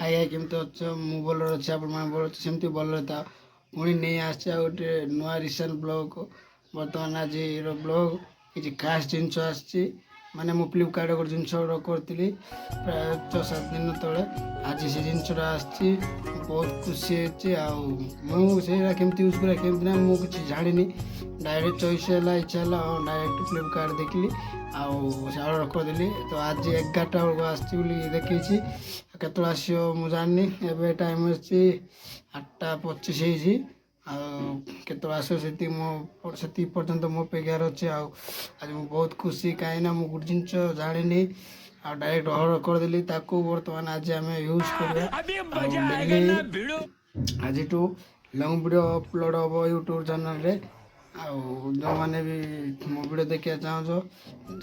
High high କେମିତି ଅଛ? ମୁଁ ଭଲରେ ଅଛି, ଆପଣମାନେ ଭଲ ଅଛି, ସେମିତି ଭଲରେ ଥାଅ। ପୁଣି ନେଇ ଆସିଛି ଆଉ ଗୋଟେ ନୂଆ ରିସେଣ୍ଟ ବ୍ଲଗ୍। ବର୍ତ୍ତମାନ ଆଜିର ବ୍ଲଗ୍ କିଛି ଖାସ୍ ଜିନିଷ ଆସିଛି। ମାନେ ମୁଁ ଫ୍ଲିପକାର୍ଟରେ ଗୋଟେ ଜିନିଷ ଅର୍ଡ଼ର କରିଥିଲି ପ୍ରାୟ 6-7 ଦିନ ତଳେ। ଆଜି ସେ ଜିନିଷଟା ଆସିଛି, ମୁଁ ବହୁତ ଖୁସି ହେଇଛି। ଆଉ ମୁଁ ସେଇଟା କେମିତି ୟୁଜ୍ କରିବା କେମିତି ନା ମୁଁ କିଛି ଜାଣିନି। ଡାଇରେକ୍ଟ ଚଏସ୍ ହେଲା, ଇଚ୍ଛା ହେଲା, ଡାଇରେକ୍ଟ ଫ୍ଲିପକାର୍ଟ ଦେଖିଲି ଆଉ ସେ ଅର୍ଡ଼ର କରିଦେଲି। ତ ଆଜି 11ଟା ବେଳକୁ ଆସିଛି ବୋଲି ଦେଖେଇଛି, କେତେବେଳେ ଆସିବ ମୁଁ ଜାଣିନି। ଏବେ ଟାଇମ୍ ଅଛି 8:25 ହେଇଛି। ଆଉ କେତେବେଳେ ଆସିବ ସେତିକି ପର୍ଯ୍ୟନ୍ତ ମୋ ଅପେକ୍ଷାରେ ଅଛି। ଆଉ ଆଜି ମୁଁ ବହୁତ ଖୁସି, କାହିଁକିନା ମୁଁ ଗୋଟେ ଜିନିଷ ଜାଣିନି ଆଉ ଡାଇରେକ୍ଟ ଅର୍ଡ଼ର କରିଦେଲି। ତାକୁ ବର୍ତ୍ତମାନ ଆଜି ଆମେ ୟୁଜ୍ କରିବା। ଆଉ ଡେଲି ଆଜିଠୁ ଲଙ୍ଗ୍ ଭିଡ଼ିଓ ଅପଲୋଡ଼ ହେବ ୟୁଟ୍ୟୁବ୍ ଚ୍ୟାନେଲ୍ରେ। ଆଉ ଯେଉଁମାନେ ବି ମୋ ଭିଡ଼ିଓ ଦେଖିବାକୁ ଚାହୁଁଛ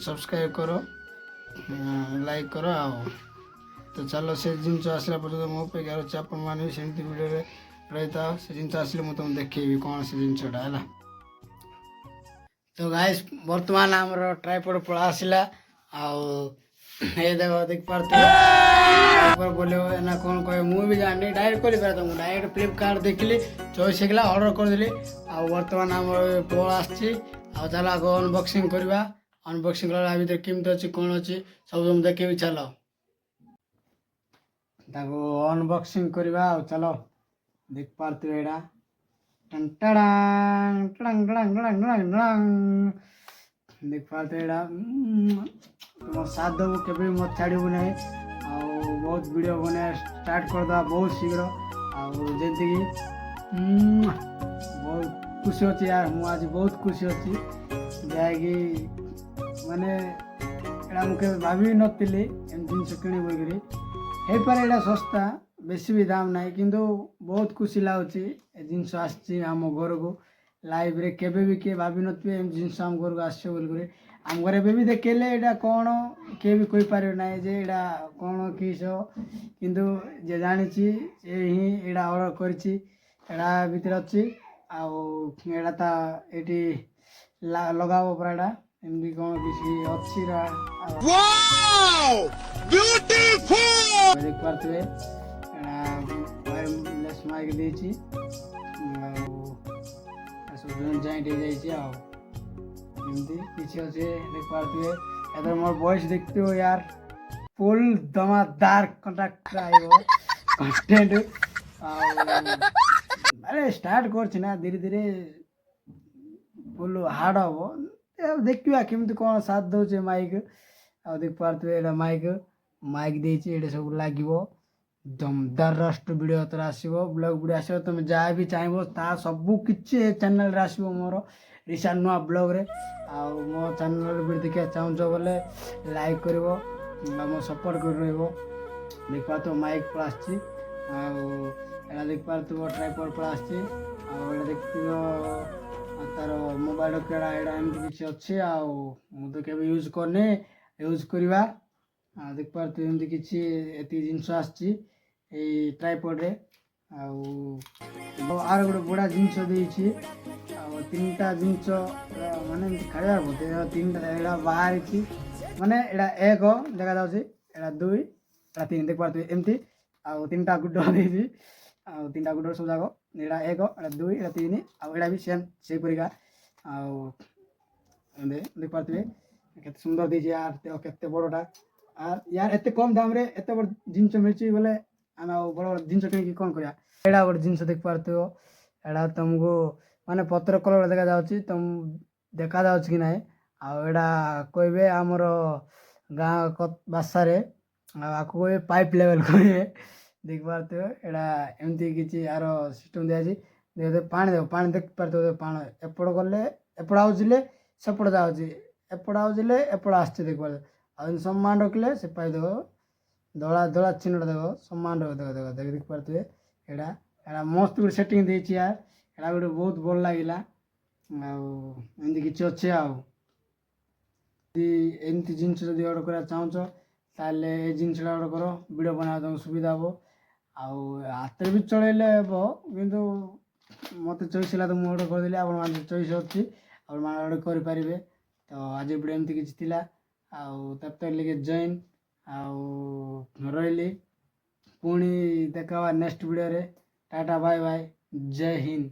ସବସ୍କ୍ରାଇବ୍ କର, ଲାଇକ୍ କର। ଆଉ ତ ଚାଲ ସେ ଜିନିଷ ଆସିଲା ପର୍ଯ୍ୟନ୍ତ ମୋ ଅପେକ୍ଷାରେ ଅଛି। ଆପଣମାନେ ବି ସେମିତି ଭିଡ଼ିଓରେ ରହିଥାଅ। ସେ ଜିନିଷ ଆସିଲେ ମୁଁ ତୁମକୁ ଦେଖେଇବି କ'ଣ ସେ ଜିନିଷଟା ହେଲା। ତ ଗାଇସ୍ ବର୍ତ୍ତମାନ ଆମର ଟ୍ରାଇପଡ଼ ପଳା ଆସିଲା। ଆଉ ଏ ଦେଖିପାରୁଥିବେ ଟ୍ରାଇପଡ଼ ବୋଲେ ନା କ'ଣ କହିବେ ମୁଁ ବି ଜାଣିନି। ଡାଇରେକ୍ଟ କରିପାରେ ତ, ମୁଁ ଡାଇରେକ୍ଟ ଫ୍ଲିପକାର୍ଟ ଦେଖିଲି, ଚଏସ୍ ହେଇଗଲା, ଅର୍ଡ଼ର କରିଦେଲି। ଆଉ ବର୍ତ୍ତମାନ ଆମର ପଳା ଆସିଛି। ଆଉ ଚାଲ ଆଗ ଅନବକ୍ସିଂ କରିବା। ଅନବକ୍ସିଂ କଲା ଭିତରେ କେମିତି ଅଛି କ'ଣ ଅଛି ସବୁ ମୁଁ ଦେଖେଇବି। ଚାଲ ତାକୁ ଅନବକ୍ସିଂ କରିବା। ଆଉ ଚାଲ ଦେଖିପାରୁଥିବେ ଏଇଟା ଦେଖିପାରୁଥିବେ ଏଇଟା ତୁମ ସାଥ ଦେବୁ, କେବେ ବି ମୋତେ ଛାଡ଼ିବୁ ନାହିଁ। ଆଉ ବହୁତ ଭିଡ଼ିଓ ବନେଇବା ଷ୍ଟାର୍ଟ କରିଦେବା ବହୁତ ଶୀଘ୍ର। ଆଉ ଯେମିତିକି ବହୁତ ଖୁସି ଅଛି ୟାର, ମୁଁ ଆଜି ବହୁତ ଖୁସି ଅଛି। ଯାହାକି ମାନେ ଏଇଟା ମୁଁ କେବେ ଭାବି ନଥିଲି ଏମିତି ଜିନିଷ କିଣିବି ବୋଲିକିରି। ହେଇପାରେ ଏଇଟା ଶସ୍ତା, ବେଶୀ ବି ଦାମ ନାହିଁ, କିନ୍ତୁ ବହୁତ ଖୁସି ଲାଗୁଛି ଏ ଜିନିଷ ଆସିଛି ଆମ ଘରକୁ। ଲାଇଭ୍ରେ କେବେ ବି କିଏ ଭାବିନଥିବେ ଏମିତି ଜିନିଷ ଆମ ଘରକୁ ଆସିବ ବୋଲିକରି। ଆମ ଘରେ ଏବେ ବି ଦେଖେଇଲେ ଏଇଟା କ'ଣ କିଏ ବି କହିପାରିବେ ନାହିଁ ଯେ ଏଇଟା କ'ଣ କିସ, କିନ୍ତୁ ଯିଏ ଜାଣିଛି ସେ ହିଁ ଏଇଟା ଅର୍ଡ଼ର କରିଛି। ଏଇଟା ଭିତରେ ଅଛି। ଆଉ ଏଇଟା ତା ଏଇଠି ଲଗାବ ପରା, ଏଇଟା ଏମିତି କ'ଣ କିଛି ଅଛି ଦେଖିପାରୁଥିବେ। ୱାୟରଲେସ୍ ମାଇକ୍ ଦେଇଛି ଆଉ ସବୁ ଜଏଣ୍ଟ ହେଇଯାଇଛି। ଆଉ ଏମିତି କିଛି ଅଛି ଦେଖିପାରୁଥିବେ। ଏଥର ମୋର ଭଏସ୍ ଦେଖିଥିବ ୟାର, ଫୁଲ୍ ଦମାଦାର କଣ୍ଟାକ୍ଟ ଆଇବ କଣ୍ଟେଣ୍ଟ। ଆଉ ଆରେ ଷ୍ଟାର୍ଟ କରିଛି ନା, ଧୀରେ ଧୀରେ ଫୁଲ୍ ହାର୍ଡ଼ ହେବ। ଦେଖିବା କେମିତି କ'ଣ ସାଥ ଦେଉଛି ମାଇକ୍। ଆଉ ଦେଖିପାରୁଥିବେ ଏଇଟା ମାଇକ୍ ଦେଇଛି, ଏଇଟା ସବୁ ଲାଗିବ। ଦମଦାର ରାଷ୍ଟ୍ର ଭିଡ଼ିଓ ଏଥର ଆସିବ, ବ୍ଲଗ୍ ଭିଡ଼ିଓ ଆସିବ। ତୁମେ ଯାହା ବି ଚାହିଁବ ତାହା ସବୁ କିଛି ଏ ଚ୍ୟାନେଲ୍ରେ ଆସିବ, ମୋର ରିସେଣ୍ଟ ନୂଆ ବ୍ଲଗ୍ରେ। ଆଉ ମୋ ଚ୍ୟାନେଲ୍ ବି ଦେଖିବାକୁ ଚାହୁଁଛ ବୋଲେ ଲାଇକ୍ କରିବ ଆଉ ମୋ ସପୋର୍ଟ କରି ରହିବ। ଦେଖିପାରୁଥିବ ମାଇକ୍ ପଳା ଆସିଛି। ଆଉ ଏଇଟା ଦେଖିପାରୁଥିବ ଟ୍ରାଇପଡ଼ ପଳା ଆସିଛି। ଆଉ ଏଇଟା ଦେଖିଥିବ ତାର ମୋବାଇଲ କେଡ଼ା, ଏଇଟା ଏମିତି କିଛି ଅଛି। ଆଉ ମୁଁ ତ କେବେ ୟୁଜ୍ କରିନି, ୟୁଜ୍ କରିବା। ଆଉ ଦେଖିପାରୁଥିବେ ଏମିତି କିଛି ଏତିକି ଜିନିଷ ଆସିଛି ଏଇ ଟ୍ରାଇପଡ଼ରେ। ଆଉ ଆର ଗୋଟେ ବଢ଼ିଆ ଜିନିଷ ଦେଇଛି। ଆଉ 3ଟା ଜିନିଷ ମାନେ ଏମିତି ଖାଇବା ବୋଧେ 3ଟା ଏଇଟା ବାହାରିଛି। ମାନେ ଏଇଟା 1 ଦେଖାଯାଉଛି, ଏଇଟା 2, ଏଇଟା 3 ଦେଖିପାରୁଥିବେ ଏମିତି। ଆଉ 3ଟା ଗୁଡ଼ ଦେଇଛି। ଆଉ 3ଟା ଗୁଡ଼ ସବୁ ଯାକ ଏଇଟା 1, ଏଇଟା 2, ଏଇଟା 3। ଆଉ ଏଇଟା ବି ସେମ୍ ସେଇପରିକା। ଆଉ ଦେଖିପାରୁଥିବେ କେତେ ସୁନ୍ଦର ଦେଇଛି ୟାର, କେତେ ବଡ଼ଟା। আর ୟାର ଏତେ କମ୍ ଦାମରେ ଏତେ ବଡ଼ ଜିନିଷ ମିଳୁଛି ବୋଲେ ଆମେ ଆଉ ବଡ଼ ବଡ଼ ଜିନିଷ କିଣିକି କ'ଣ କରିବା। ଏଇଟା ଗୋଟେ ଜିନିଷ ଦେଖିପାରୁଥିବ, ଏଇଟା ତୁମକୁ ମାନେ ପତ୍ର କଲର୍ ଦେଖାଯାଉଛି, ଦେଖାଯାଉଛି କି ନାହିଁ। ଆଉ ଏଇଟା କହିବେ ଆମର ଗାଁ ଭାଷାରେ, ଆଉ ଆକୁ କହିବେ ପାଇପ୍ ଲେଭେଲ୍ କହିବେ। ଦେଖିପାରୁଥିବେ ଏଇଟା ଏମିତି କିଛି ଆର ସିଷ୍ଟମ୍ ଦିଆଯାଇଛି। ପାଣି ଦେବ, ପାଣି ଦେଖିପାରୁଥିବ, ପାଣି ଏପଟ ଗଲେ ଏପଟ ଆଉଥିଲେ ସେପଟ ଯାଉଛି, ଏପଟ ଆଉଥିଲେ ଏପଟ ଆସୁଛି ଦେଖିପାରୁଥିବ। ଆଉ ସମ୍ମାନ ରଖିଲେ ସେ ପାଇ ଦେବ, ଧଳା ଧଳା ଚିହ୍ନଟା ଦେବ, ସମ୍ମାନ ଦେଖିପାରୁଥିବେ। ଏଇଟା ମସ୍ତ ଗୋଟେ ସେଟିଂ ଦେଇଛି ୟାର, ଏଇଟା ଗୋଟେ ବହୁତ ଭଲ ଲାଗିଲା। ଆଉ ଏମିତି କିଛି ଅଛି। ଆଉ ଯଦି ଏମିତି ଜିନିଷ ଯଦି ଅର୍ଡ଼ର କରିବାକୁ ଚାହୁଁଛ ତାହେଲେ ଏ ଜିନିଷଟା ଅର୍ଡ଼ର କର, ଭିଡ଼ିଓ ବନାଇବା ତୁମକୁ ସୁବିଧା ହେବ। ଆଉ ହାତରେ ବି ଚଳେଇଲେ ହେବ, କିନ୍ତୁ ମୋତେ ଚଏସ୍ ହେଲା ତ ମୁଁ ଅର୍ଡ଼ର କରିଦେଲି। ଆପଣମାନେ ଚଏସ୍ ଅଛି, ଆପଣମାନେ ଅର୍ଡ଼ର କରିପାରିବେ। ତ ଆଜି ଭିଡ଼ିଓ ଏମିତି କିଛି ଥିଲା। ଆଉ ତब तक लेके जैन ଆଉ ରହିଲି। ପୁଣି ଦେଖା ହେବା ନେକ୍ସଟ ଭିଡ଼ିଓରେ। ଟାଟା ବାଏ ବାଏ, ଜୟ ହିନ୍ଦ।